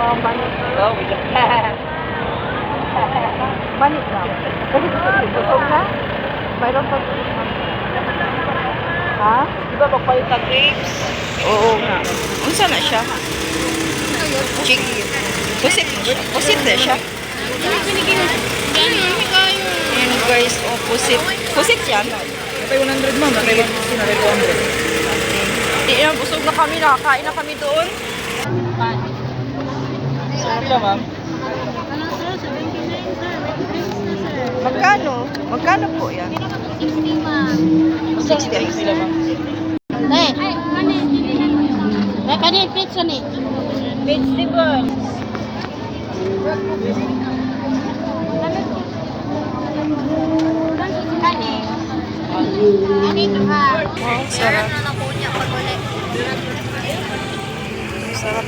Banit. Oh, wala. Banit lang. Kasi busog na. Mayroon pa. Ha? Di ba magpalit ng grapes? Oo nga. Unsa na siya? Chick. Pusit. Pusit na siya. Ayan guys, oh, pusit. Pusit yan. Patay 100 ma'am. Patay 150 na 200. Di na, busog na kami. Nakakain na kami doon. Sarap siya ma'am. Magkano? Magkano po yan? 60 sila ma'am. Kanil pizza ni. Vegetable. Wow, sarap. Sarap